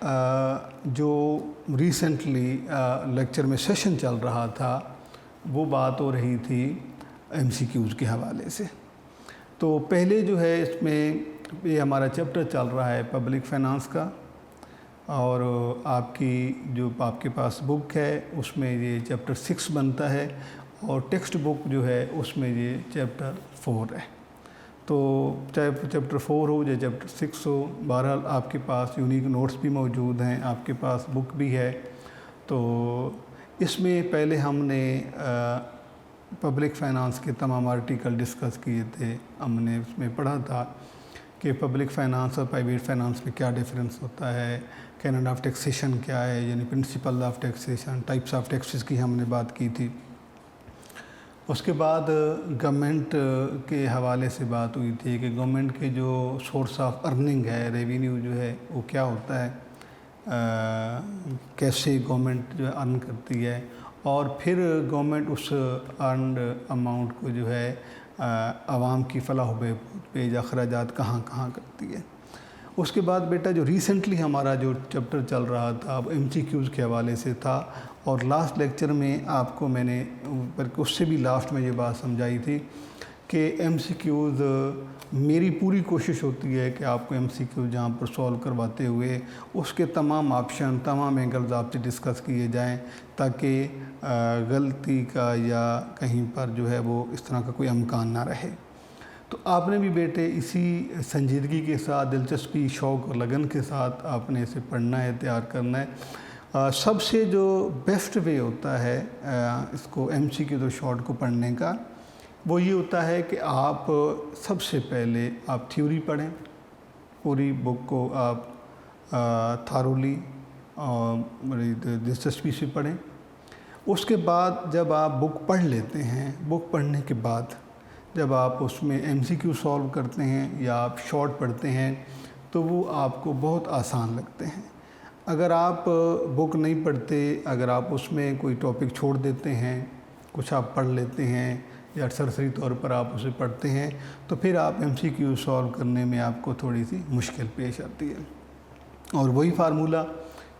جو recently lecture میں session چل رہا تھا وہ بات ہو رہی تھی MCQs کے حوالے سے. تو پہلے جو ہے اس میں یہ ہمارا چیپٹر چل رہا ہے پبلک فائنانس کا، اور آپ کی جو آپ کے پاس بک ہے اس میں یہ چیپٹر 6 بنتا ہے، اور ٹیکسٹ بک جو ہے اس میں یہ چیپٹر 4 ہے. تو چاہے چیپٹر 4 ہو یا چیپٹر 6 ہو، بہرحال آپ کے پاس یونیک نوٹس بھی موجود ہیں، آپ کے پاس بک بھی ہے. تو اس میں پہلے ہم نے پبلک فائنانس کے تمام آرٹیکل ڈسکس کیے تھے. ہم نے اس میں پڑھا تھا کہ پبلک فائنانس اور پرائیویٹ فائنانس میں کیا ڈیفرنس ہوتا ہے، کینیڈا آف ٹیکسیشن کیا ہے، یعنی principle of taxation, types of taxes کی ہم نے بات کی تھی. اس کے بعد گورنمنٹ کے حوالے سے بات ہوئی تھی کہ گورنمنٹ کے جو سورس آف ارننگ ہے، ریونیو جو ہے وہ کیا ہوتا ہے، کیسے گورنمنٹ جو ہے ارن کرتی ہے، اور پھر گورنمنٹ اس ارنڈ اماؤنٹ کو جو ہے عوام کی فلاح و بہبود پہ یا اخراجات کہاں کہاں کرتی ہے. اس کے بعد بیٹا جو ریسنٹلی ہمارا جو چیپٹر چل رہا تھا وہ MCQs کے حوالے سے تھا، اور لاسٹ لیکچر میں آپ کو میں نے بلکہ اس سے بھی لاسٹ میں یہ بات سمجھائی تھی کہ MCQs میری پوری کوشش ہوتی ہے کہ آپ کو MCQs جہاں پر سولو کرواتے ہوئے اس کے تمام آپشن، تمام اینگلز آپ سے ڈسکس کیے جائیں، تاکہ غلطی کا یا کہیں پر جو ہے وہ اس طرح کا کوئی امکان نہ رہے. تو آپ نے بھی بیٹے اسی سنجیدگی کے ساتھ، دلچسپی، شوق اور لگن کے ساتھ آپ نے اسے پڑھنا ہے، تیار کرنا ہے. سب سے جو بیسٹ وے ہوتا ہے اس کو MCQ اور شارٹ کو پڑھنے کا، وہ یہ ہوتا ہے کہ آپ سب سے پہلے آپ تھیوری پڑھیں، پوری بک کو آپ تھارولی اور بڑی دلچسپی سے پڑھیں. اس کے بعد جب آپ بک پڑھ لیتے ہیں، بک پڑھنے کے بعد جب آپ اس میں MCQ سولو کرتے ہیں یا آپ شارٹ پڑھتے ہیں تو وہ آپ کو بہت آسان لگتے ہیں. اگر آپ بک نہیں پڑھتے، اگر آپ اس میں کوئی ٹاپک چھوڑ دیتے ہیں، کچھ آپ پڑھ لیتے ہیں یا سرسری طور پر آپ اسے پڑھتے ہیں، تو پھر آپ MCQ سولو کرنے میں آپ کو تھوڑی سی مشکل پیش آتی ہے. اور وہی فارمولہ،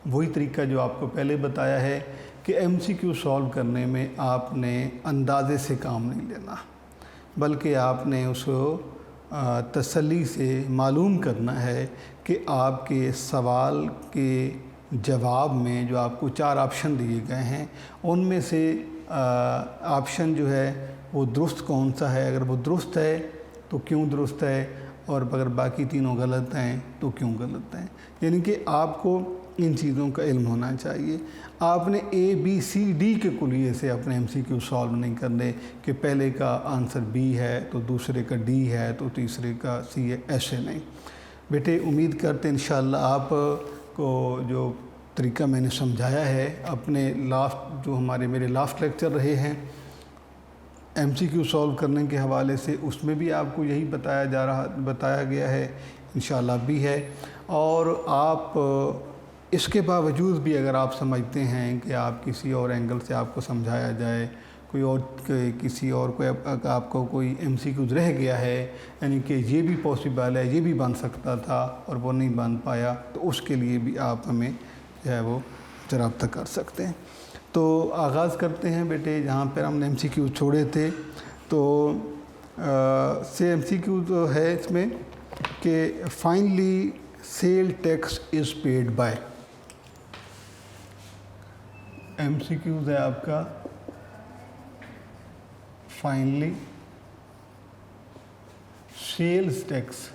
وہی طریقہ جو آپ کو پہلے بتایا ہے کہ MCQ سولو کرنے میں آپ نے اندازے سے کام نہیں لینا، بلکہ آپ نے اس کو تسلی سے معلوم کرنا ہے کہ آپ کے سوال کے جواب میں جو آپ کو 4 آپشن دیے گئے ہیں ان میں سے آپشن جو ہے وہ درست کون سا ہے، اگر وہ درست ہے تو کیوں درست ہے، اور اگر باقی تینوں غلط ہیں تو کیوں غلط ہیں. یعنی کہ آپ کو ان چیزوں کا علم ہونا چاہیے. آپ نے ABCD کے کلیے سے اپنے MCQ سولو نہیں کرنے کہ پہلے کا آنسر B ہے تو دوسرے کا D ہے تو تیسرے کا C ہے، ایسے نہیں. بیٹے امید کرتے ہیں انشاءاللہ آپ کو جو طریقہ میں نے سمجھایا ہے اپنے لاسٹ جو میرے لاسٹ لیکچر رہے ہیں MCQ سولو کرنے کے حوالے سے، اس میں بھی آپ کو یہی بتایا گیا ہے، انشاءاللہ بھی ہے. اور آپ اس کے باوجود بھی اگر آپ سمجھتے ہیں کہ آپ کسی اور اینگل سے آپ کو سمجھایا جائے، کوئی اور کسی اور آپ کو کوئی MCQ رہ گیا ہے، یعنی کہ یہ بھی پاسبل ہے، یہ بھی بن سکتا تھا اور وہ نہیں بن پایا، تو اس کے لیے بھی آپ ہمیں جو ہے وہ رابطہ کر سکتے ہیں. تو آغاز کرتے ہیں بیٹے جہاں پر ہم نے MCQ چھوڑے تھے. تو MCQ تو ہے اس میں کہ finally sale tax is paid by. MCQ ہے آپ کا finally sales tax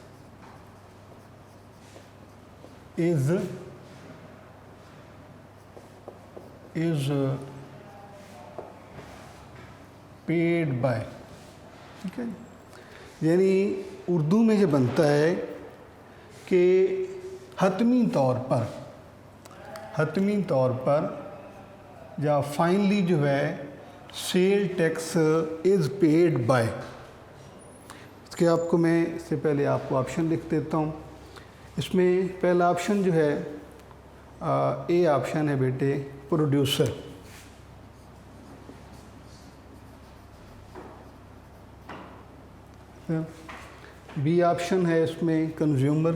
is paid by. ٹھیک ہے، یعنی اردو میں یہ بنتا ہے کہ حتمی طور پر یا فائنلی جو ہے sale tax is paid by. اس کے آپ کو میں اس سے پہلے آپ کو آپشن لکھ دیتا ہوں. اس میں پہلا آپشن جو ہے A آپشن ہے بیٹے پروڈیوسر. B آپشن ہے اس میں کنزیومر.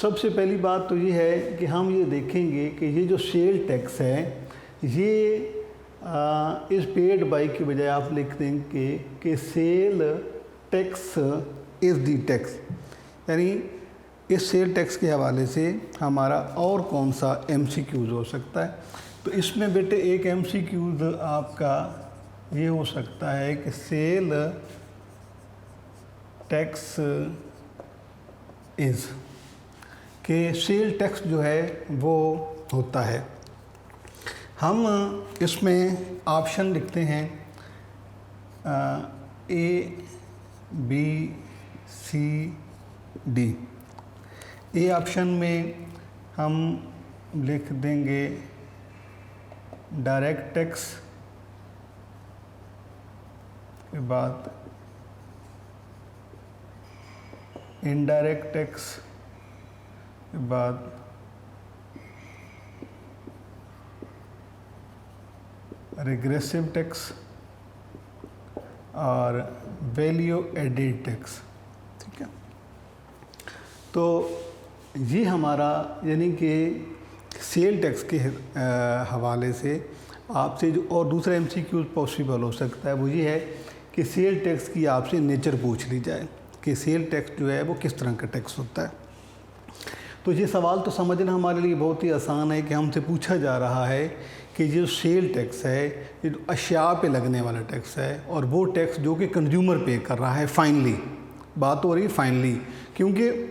سب سے پہلی بات تو یہ ہے کہ ہم یہ دیکھیں گے کہ یہ جو سیل ٹیکس ہے یہ اس پیڈ بائی کی بجائے آپ لکھ دیں کہ sale tax is the tax, یعنی اس سیل ٹیکس کے حوالے سے ہمارا اور کون سا ایم سی کیوز ہو سکتا ہے؟ تو اس میں بیٹے ایک ایم سی کیوز آپ کا یہ ہو سکتا ہے کہ سیل ٹیکس از، کہ سیل ٹیکس جو ہے وہ ہوتا ہے۔ ہم اس میں آپشن لکھتے ہیں اے B C D. A option میں ہم لکھ دیں گے ڈائریکٹ ٹیکس کے بعد انڈائریکٹ ٹیکس کے بعد ریگریسو ٹیکس اور ویلیو ایڈیڈ ٹیکس، ٹھیک ہے۔ تو یہ ہمارا یعنی کہ سیل ٹیکس کے حوالے سے آپ سے جو اور دوسرا ایم سی کیوز پاسبل ہو سکتا ہے وہ یہ ہے کہ سیل ٹیکس کی آپ سے نیچر پوچھ لی جائے کہ سیل ٹیکس جو ہے وہ کس طرح کا ٹیکس ہوتا ہے۔ تو یہ سوال تو سمجھنا ہمارے لیے بہت ہی آسان ہے کہ ہم سے پوچھا جا رہا ہے کہ یہ سیل ٹیکس ہے یہ جو اشیاء پہ لگنے والا ٹیکس ہے، اور وہ ٹیکس جو کہ کنزیومر پے کر رہا ہے فائنلی، بات ہو رہی ہے فائنلی، کیونکہ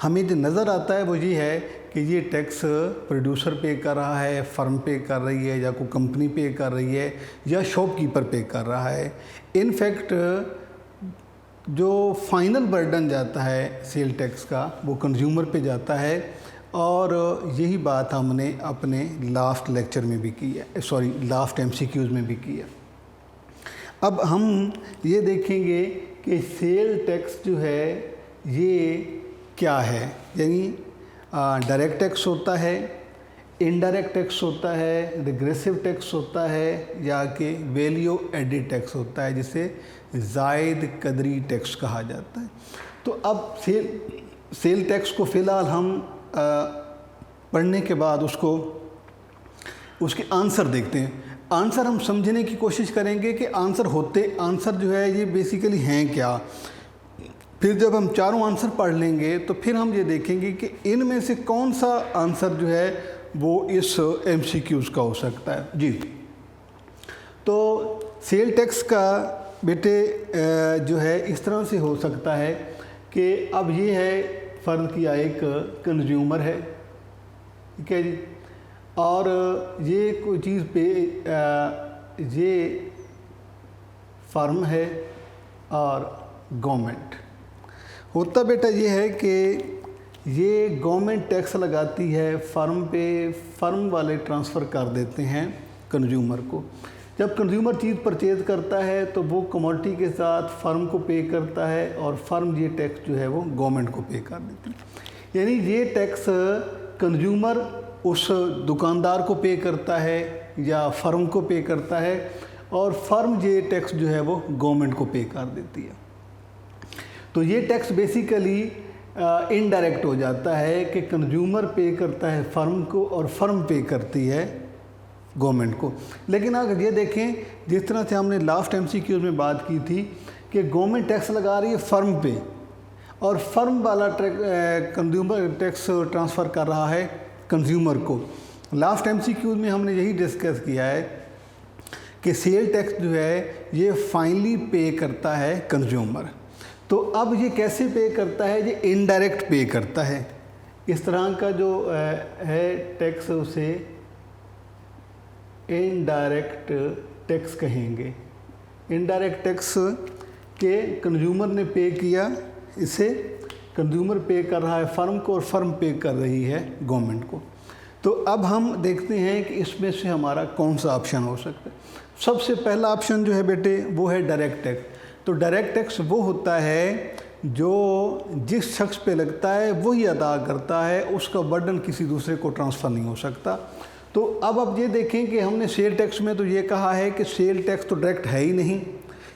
ہمیں جو نظر آتا ہے وہ یہ ہے کہ یہ ٹیکس پروڈیوسر پے کر رہا ہے، فرم پے کر رہی ہے، یا کوئی کمپنی پے کر رہی ہے، یا شاپ کیپر پے کر رہا ہے۔ ان فیکٹ جو فائنل برڈن جاتا ہے سیل ٹیکس کا وہ کنزیومر پہ جاتا ہے، اور یہی بات ہم نے اپنے لاسٹ لیکچر میں بھی کی ہے، لاسٹ ایم سی کیوز میں بھی کی ہے۔ اب ہم یہ دیکھیں گے کہ سیل ٹیکس جو ہے یہ کیا ہے، یعنی ڈائریکٹ ٹیکس ہوتا ہے، انڈائریکٹ ٹیکس ہوتا ہے، ریگریسو ٹیکس ہوتا ہے، یا کہ ویلیو ایڈڈ ٹیکس ہوتا ہے جسے زائد قدری ٹیکس کہا جاتا ہے۔ تو اب سیل ٹیکس کو فی الحال ہم پڑھنے کے بعد اس کے آنسر دیکھتے ہیں۔ آنسر ہم سمجھنے کی کوشش کریں گے کہ آنسر جو ہے یہ بیسیکلی ہیں کیا۔ پھر جب ہم چاروں آنسر پڑھ لیں گے تو پھر ہم یہ دیکھیں گے کہ ان میں سے کون سا آنسر جو ہے وہ اس ایم سی کیوز کا ہو سکتا ہے۔ جی، تو سیل ٹیکس کا بیٹے جو ہے اس طرح سے ہو سکتا ہے کہ اب یہ ہے فرض کیا ایک کنزیومر ہے، ٹھیک ہے جی، اور یہ کوئی چیز پہ یہ فرم ہے اور گورنمنٹ ہوتا بیٹا یہ ہے کہ یہ گورنمنٹ ٹیکس لگاتی ہے فرم پہ، فرم والے ٹرانسفر کر دیتے ہیں کنزیومر کو۔ جب کنزیومر چیز پرچیز کرتا ہے تو وہ کموڈٹی کے ساتھ فرم کو پے کرتا ہے، اور فرم یہ ٹیکس جو ہے وہ گورنمنٹ کو پے کر دیتی ہے۔ یعنی یہ ٹیکس کنزیومر اس دکاندار کو پے کرتا ہے یا فرم کو پے کرتا ہے، اور فرم یہ ٹیکس جو ہے وہ گورنمنٹ کو پے کر دیتی ہے۔ تو یہ ٹیکس بیسیکلی انڈائریکٹ ہو جاتا ہے کہ کنزیومر پے کرتا ہے فرم کو اور فرم پے کرتی ہے گورنمنٹ کو۔ لیکن اگر یہ دیکھیں جس طرح سے ہم نے لاسٹ ایم سی کیوز میں بات کی تھی کہ گورنمنٹ ٹیکس لگا رہی ہے فرم پہ، اور فرم والا کنزیومر ٹیکس ٹرانسفر کر رہا ہے کنزیومر کو۔ لاسٹ ایم سی کیوز میں ہم نے یہی ڈسکس کیا ہے کہ سیل ٹیکس جو ہے یہ فائنلی پے کرتا ہے کنزیومر۔ تو اب یہ کیسے پے کرتا ہے؟ یہ انڈائریکٹ پے کرتا ہے۔ اس طرح کا جو ہے ٹیکس اسے انڈائریکٹ ٹیکس کہیں گے۔ انڈائریکٹ ٹیکس کہ کنزیومر نے پے کیا، اسے کنزیومر پے کر رہا ہے فرم کو، اور فرم پے کر رہی ہے گورنمنٹ کو۔ تو اب ہم دیکھتے ہیں کہ اس میں سے ہمارا کون سا آپشن ہو سکتا ہے۔ سب سے پہلا آپشن جو ہے بیٹے وہ ہے ڈائریکٹ ٹیکس۔ تو ڈائریکٹ ٹیکس وہ ہوتا ہے جو جس شخص پہ لگتا ہے وہی ادا کرتا ہے، اس کا برڈن کسی دوسرے کو ٹرانسفر نہیں ہو سکتا۔ تو اب یہ دیکھیں کہ ہم نے سیل ٹیکس میں تو یہ کہا ہے کہ سیل ٹیکس تو ڈائریکٹ ہے ہی نہیں،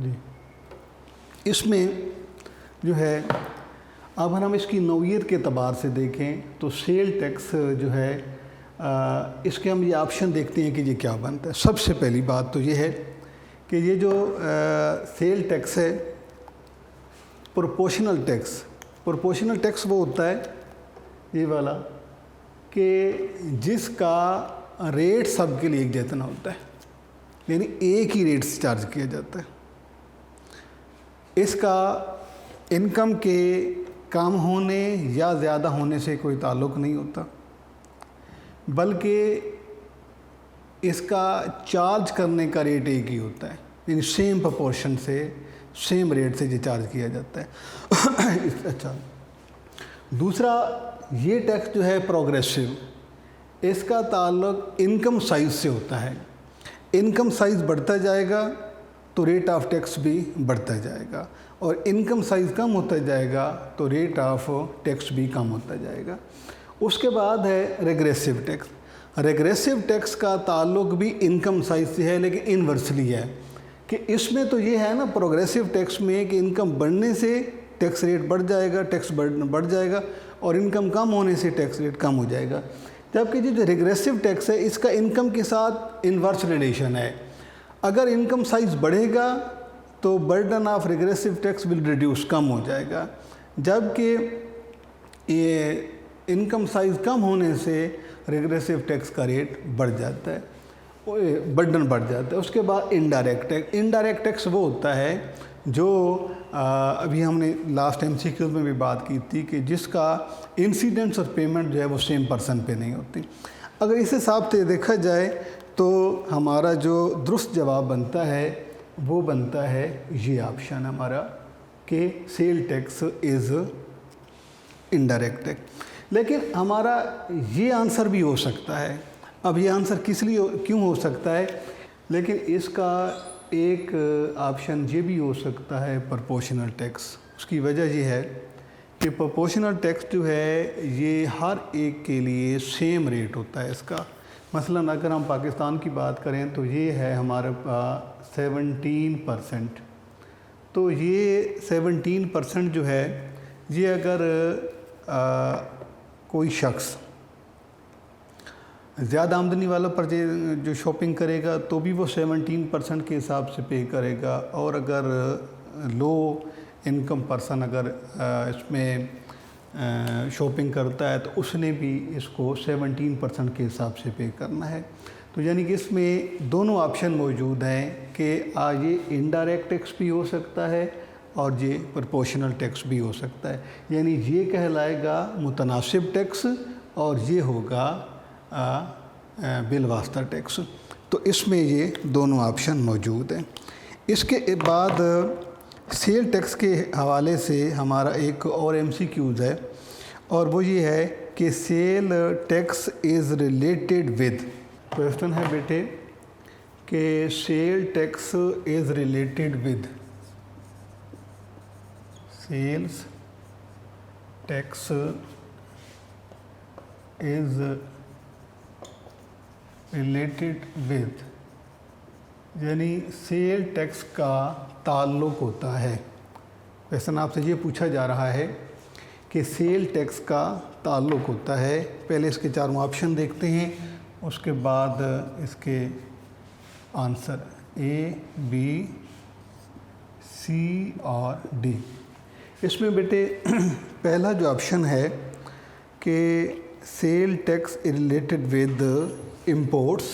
جی اس میں جو ہے اب ہم اس کی نوعیت کے اعتبار سے دیکھیں تو سیل ٹیکس جو ہے اس کے ہم یہ آپشن دیکھتے ہیں کہ یہ کیا بنتا ہے۔ سب سے پہلی بات تو یہ ہے کہ یہ جو سیل ٹیکس ہے پروپورشنل ٹیکس وہ ہوتا ہے یہ والا کہ جس کا ریٹ سب کے لیے ایک جتنا ہوتا ہے، یعنی ایک ہی ریٹ سے چارج کیا جاتا ہے۔ اس کا انکم کے کم ہونے یا زیادہ ہونے سے کوئی تعلق نہیں ہوتا، بلکہ اس کا چارج کرنے کا ریٹ ایک ہی ہوتا ہے، یعنی سیم پرپورشن سے سیم ریٹ سے یہ چارج کیا جاتا ہے۔ اچھا، دوسرا یہ ٹیکس جو ہے پروگریسو، اس کا تعلق انکم سائز سے ہوتا ہے۔ انکم سائز بڑھتا جائے گا تو ریٹ آف ٹیکس بھی بڑھتا جائے گا، اور انکم سائز کم ہوتا جائے گا تو ریٹ آف ٹیکس بھی کم ہوتا جائے گا۔ اس کے بعد ہے ریگریسو ٹیکس کا تعلق بھی انکم سائز سے ہے، لیکن انورسلی ہے کہ اس میں تو یہ ہے نا پروگریسو ٹیکس میں کہ انکم بڑھنے سے ٹیکس ریٹ بڑھ جائے گا، ٹیکس بڑھ جائے گا، اور انکم کم ہونے سے ٹیکس ریٹ کم ہو جائے گا۔ جبکہ یہ جو ریگریسو ٹیکس ہے اس کا انکم کے ساتھ انورس ریلیشن ہے۔ اگر انکم سائز بڑھے گا تو burden of regressive tax will reduce, کم ہو جائے گا، جبکہ یہ انکم سائز کم ہونے سے ریگریسو ٹیکس کا ریٹ بڑھ جاتا ہے، برڈن بڑھ جاتا ہے۔ اس کے بعد انڈائریکٹ ٹیکس وہ ہوتا ہے جو ابھی ہم نے لاسٹ MCQ میں بھی بات کی تھی کہ جس کا انسیڈنٹس اور پیمنٹ جو ہے وہ سیم پرسن پہ نہیں ہوتی۔ اگر اس حساب سے دیکھا جائے تو ہمارا جو درست جواب بنتا ہے وہ بنتا ہے یہ آپشن ہمارا کہ sale tax is indirect tax. لیکن ہمارا یہ آنسر بھی ہو سکتا ہے۔ اب یہ آنسر کس لیے کیوں ہو سکتا ہے؟ لیکن اس کا ایک آپشن یہ بھی ہو سکتا ہے پرپورشنل ٹیکس۔ اس کی وجہ یہ ہے کہ پرپورشنل ٹیکس جو ہے یہ ہر ایک کے لیے سیم ریٹ ہوتا ہے اس کا۔ مثلاً اگر ہم پاکستان کی بات کریں تو یہ ہے ہمارے پاس 17%۔ تو یہ 17% جو ہے یہ اگر کوئی شخص زیادہ آمدنی والا پر جو شاپنگ کرے گا تو بھی وہ 17% کے حساب سے پے کرے گا، اور اگر لو انکم پرسن اگر اس میں شاپنگ کرتا ہے تو اس نے بھی اس کو 17% کے حساب سے پے کرنا ہے۔ تو یعنی کہ اس میں دونوں آپشن موجود ہیں کہ یہ انڈائریکٹ ٹیکس بھی ہو سکتا ہے اور یہ پرپورشنل ٹیکس بھی ہو سکتا ہے، یعنی یہ کہلائے گا متناسب ٹیکس اور یہ ہوگا بالواسطہ ٹیکس۔ تو اس میں یہ دونوں آپشن موجود ہیں۔ اس کے بعد سیل ٹیکس کے حوالے سے ہمارا ایک اور MCQs ہے، اور وہ یہ ہے کہ sale tax is related with. Question ہے بیٹے کہ sale tax is related with, sales tax is related with, یعنی سیل ٹیکس کا تعلق ہوتا ہے۔ کویسچن آپ سے یہ پوچھا جا رہا ہے کہ سیل ٹیکس کا تعلق ہوتا ہے۔ پہلے اس کے چاروں آپشن دیکھتے ہیں، اس کے بعد اس کے آنسر A B C اور D۔ اس میں بیٹے پہلا جو آپشن ہے کہ sale tax related with imports,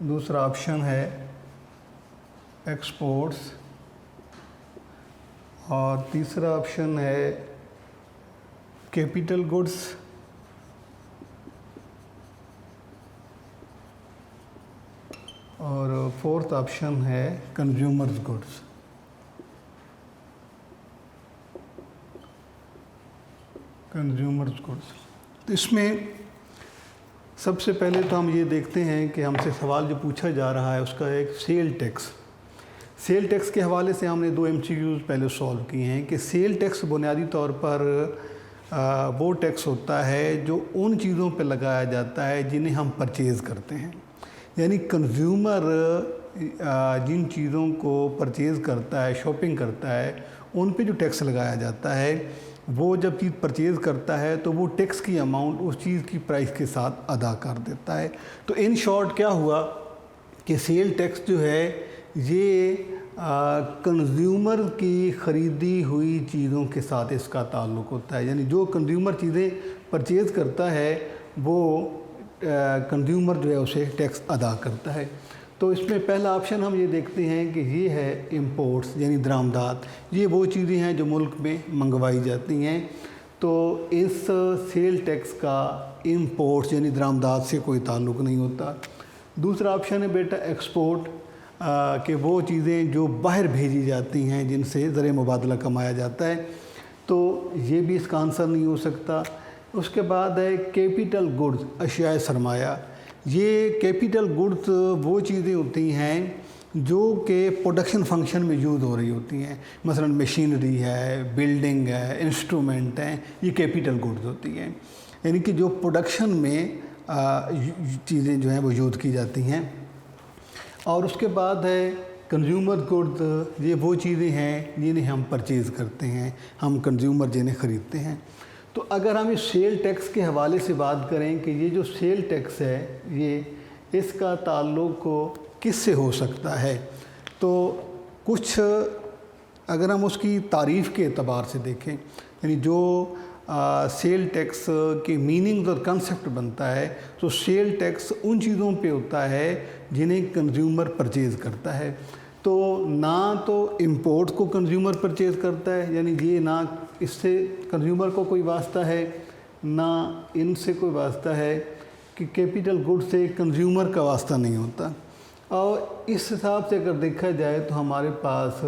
دوسرا آپشن ہے ایکسپورٹس، اور تیسرا آپشن ہے کیپٹل گڈس، اور فورتھ آپشن ہے کنزیومرز گڈس۔ تو اس میں سب سے پہلے تو ہم یہ دیکھتے ہیں کہ ہم سے سوال جو پوچھا جا رہا ہے اس کا ایک سیل ٹیکس کے حوالے سے ہم نے 2 MCQs پہلے سولو کیے ہیں کہ سیل ٹیکس بنیادی طور پر وہ ٹیکس ہوتا ہے جو ان چیزوں پہ لگایا جاتا ہے جنہیں ہم پرچیز کرتے ہیں. یعنی کنزیومر جن چیزوں کو پرچیز کرتا ہے، شاپنگ کرتا ہے، ان پہ جو ٹیکس لگایا جاتا ہے، وہ جب چیز پرچیز کرتا ہے تو وہ ٹیکس کی اماؤنٹ اس چیز کی پرائس کے ساتھ ادا کر دیتا ہے. تو ان شارٹ کیا ہوا کہ سیل ٹیکس جو ہے یہ کنزیومر کی خریدی ہوئی چیزوں کے ساتھ اس کا تعلق ہوتا ہے. یعنی جو کنزیومر چیزیں پرچیز کرتا ہے وہ کنزیومر جو ہے اسے ٹیکس ادا کرتا ہے. تو اس میں پہلا آپشن ہم یہ دیکھتے ہیں کہ یہ ہے امپورٹس یعنی درآمدات. یہ وہ چیزیں ہیں جو ملک میں منگوائی جاتی ہیں. تو اس سیل ٹیکس کا امپورٹس یعنی درآمدات سے کوئی تعلق نہیں ہوتا. دوسرا آپشن ہے بیٹا ایکسپورٹ، کہ وہ چیزیں جو باہر بھیجی جاتی ہیں جن سے زر مبادلہ کمایا جاتا ہے، تو یہ بھی اس کا آنسر نہیں ہو سکتا. اس کے بعد ہے کیپٹل گڈز، اشیاء سرمایہ. یہ کیپٹل گڈز وہ چیزیں ہوتی ہیں جو کہ پروڈکشن فنکشن میں یوز ہو رہی ہوتی ہیں. مثلا مشینری ہے، بلڈنگ ہے، انسٹرومنٹ ہیں، یہ کیپٹل گڈز ہوتی ہیں. یعنی کہ جو پروڈکشن میں چیزیں جو ہیں وہ یوز کی جاتی ہیں. اور اس کے بعد ہے کنزیومر گڈز. یہ وہ چیزیں ہیں جنہیں ہم پرچیز کرتے ہیں، ہم کنزیومر جنہیں خریدتے ہیں. تو اگر ہم اس سیل ٹیکس کے حوالے سے بات کریں کہ یہ جو سیل ٹیکس ہے یہ اس کا تعلق کس سے ہو سکتا ہے، تو کچھ اگر ہم اس کی تعریف کے اعتبار سے دیکھیں، یعنی جو سیل ٹیکس کی میننگ اور کنسیپٹ بنتا ہے، تو سیل ٹیکس ان چیزوں پہ ہوتا ہے جنہیں کنزیومر پرچیز کرتا ہے. تو نہ تو امپورٹ کو کنزیومر پرچیز کرتا ہے، یعنی یہ نہ اس سے کنزیومر کو کوئی واسطہ ہے، نہ ان سے کوئی واسطہ ہے، کہ کیپٹل گڈ سے کنزیومر کا واسطہ نہیں ہوتا. اور اس حساب سے اگر دیکھا جائے تو ہمارے پاس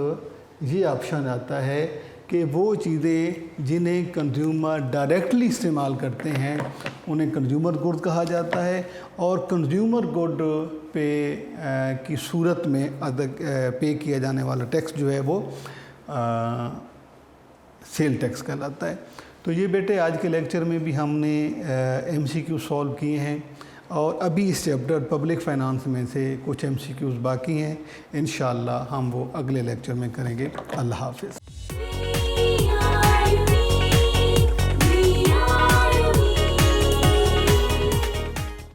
یہ آپشن آتا ہے کہ وہ چیزیں جنہیں کنزیومر ڈائریکٹلی استعمال کرتے ہیں انہیں کنزیومر گڈ کہا جاتا ہے، اور کنزیومر گڈ پہ کی صورت میں پے کیا جانے والا ٹیکس جو ہے وہ سیل ٹیکس کہلاتا ہے. تو یہ بیٹے آج کے لیکچر میں بھی ہم نے ایم سی کیو سولو کیے ہیں، اور ابھی اس چیپٹر پبلک فائنانس میں سے کچھ ایم سی کیوز باقی ہیں. انشاءاللہ ہم وہ اگلے لیکچر میں کریں گے. اللہ حافظ.